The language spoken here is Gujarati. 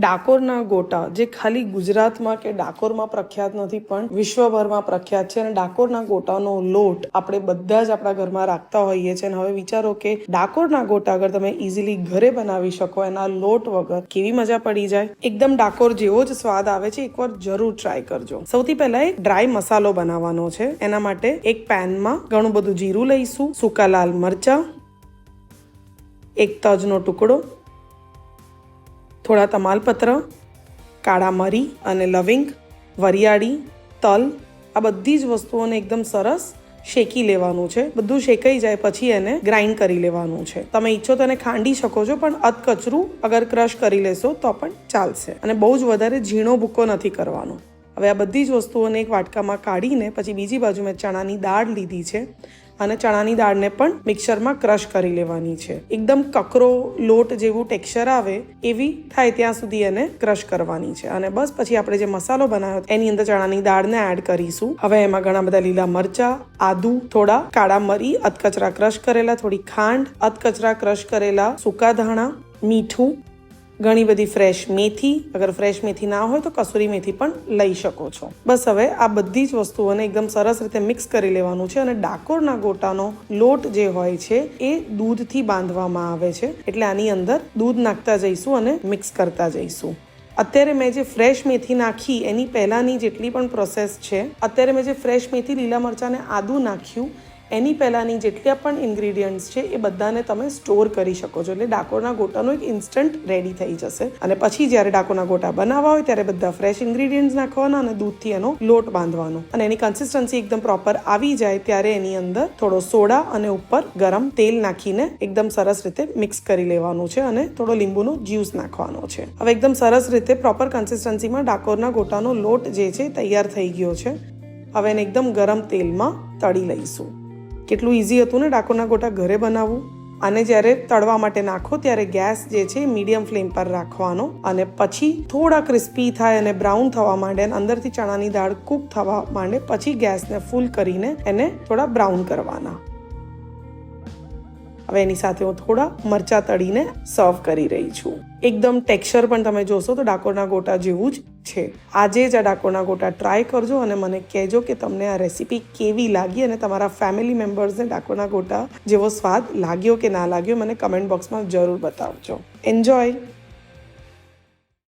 ડાકોરના ગોટા જે ખાલી ગુજરાતમાં કે ડાકોરમાં પ્રખ્યાત નથી પણ વિશ્વભરમાં પ્રખ્યાત છે. અને ડાકોરના ગોટાનો લોટ આપણે બધા જ આપણા ઘરમાં રાખતા હોઈએ છીએ. અને હવે વિચારો કે ડાકોરના ગોટા અગર તમે ઇઝીલી ઘરે બનાવી શકો એના લોટ વગર, કેવી મજા પડી જાય. એકદમ ડાકોર જેવો જ સ્વાદ આવે છે. એકવાર જરૂર ટ્રાય કરજો. સૌથી પહેલા એક ડ્રાય મસાલો બનાવવાનો છે. એના માટે એક પેનમાં ઘણું બધું જીરું લઈશું, સૂકા લાલ મરચા, એક તજનો ટુકડો, થોડા તમાલપત્ર, કાળા મરી અને લવિંગ, વરિયાળી, તલ, આ બધી જ વસ્તુઓને એકદમ સરસ શેકી લેવાનું છે. બધું શેકાઈ જાય પછી એને ગ્રાઇન્ડ કરી લેવાનું છે. તમે ઈચ્છો તો એને ખાંડી શકો છો, પણ અધકચરું અગર ક્રશ કરી લેશો તો પણ ચાલશે. અને બહુ જ વધારે ઝીણો ભૂકો નથી કરવાનો. હવે આ બધી જ વસ્તુઓને એક વાટકામાં કાઢીને પછી બીજી બાજુ મેં ચણાની દાળ લીધી છે અને ચણાની દાળને પણ મિક્સરમાં ક્રશ કરી લેવાની છે. એકદમ કકરો લોટ જેવું ટેક્સચર આવે એવી થાય ત્યાં સુધી એને ક્રશ કરવાની છે. અને બસ પછી આપણે જે મસાલો બનાવ્યો એની અંદર ચણાની દાળને એડ કરીશું. હવે એમાં ઘણા બધા લીલા મરચા, આદુ, થોડા કાળા મરી અધકચરા ક્રશ કરેલા, થોડી ખાંડ, અધકચરા ક્રશ કરેલા સૂકા ધાણા, મીઠું, ઘણી બધી ફ્રેશ મેથી. અગર ફ્રેશ મેથી ના હોય તો કસૂરી મેથી પણ લઈ શકો છો. બસ હવે આ બધી જ વસ્તુઓને એકદમ સરસ રીતે મિક્સ કરી લેવાનું છે. અને ડાકોરના ગોટાનો લોટ જે હોય છે એ દૂધથી બાંધવામાં આવે છે, એટલે આની અંદર દૂધ નાખતા જઈશું અને મિક્સ કરતા જઈશું. અત્યારે મેં જે ફ્રેશ મેથી નાખી એની પહેલાંની જેટલી પણ પ્રોસેસ છે, અત્યારે મેં જે ફ્રેશ મેથી, લીલા મરચાં અને આદુ નાખ્યું એની પહેલાંની જેટલા પણ ઇન્ગ્રીડિયન્ટ્સ છે એ બધાને તમે સ્ટોર કરી શકો છો. એટલે ડાકોરના ગોટાનો એક ઇન્સ્ટન્ટ રેડી થઈ જશે. અને પછી જ્યારે ડાકોરના ગોટા બનાવવા હોય ત્યારે બધા ફ્રેશ ઇન્ગ્રીડિયન્ટ્સ નાખવાના અને દૂધથી એનો લોટ બાંધવાનો. અને એની કન્સિસ્ટન્સી એકદમ પ્રોપર આવી જાય ત્યારે એની અંદર થોડો સોડા અને ઉપર ગરમ તેલ નાખીને એકદમ સરસ રીતે મિક્સ કરી લેવાનું છે. અને થોડો લીંબુનો જ્યુસ નાખવાનો છે. હવે એકદમ સરસ રીતે પ્રોપર કન્સિસ્ટન્સીમાં ડાકોરના ગોટાનો લોટ જે છે તૈયાર થઈ ગયો છે. હવે એને એકદમ ગરમ તેલમાં તળી લઈશું. કેટલું ઇઝી હતું ને ડાકોરના ગોટા ઘરે બનાવવું. અને જ્યારે તળવા માટે નાખો ત્યારે ગેસ જે છે મીડિયમ ફ્લેમ પર રાખવાનો. અને પછી થોડા ક્રિસ્પી થાય અને બ્રાઉન થવા માંડે અને અંદરથી ચણાની દાળ કૂક થવા માંડે પછી ગેસને ફૂલ કરીને એને થોડા બ્રાઉન કરવાના. હવે એની સાથે હું થોડા મરચા તળીને સર્વ કરી રહી છું. એકદમ ટેક્સચર પણ તમે જોશો તો ડાકોરના ગોટા જેવું જ છે. આજે જ આ ડાકોરના ગોટા ટ્રાય કરજો અને મને કહેજો કે તમને આ રેસીપી કેવી લાગી અને તમારા ફેમિલી મેમ્બર્સને ડાકોરના ગોટા જેવો સ્વાદ લાગ્યો કે ના લાગ્યો મને કમેન્ટ બોક્સમાં જરૂર બતાવજો. એન્જોય.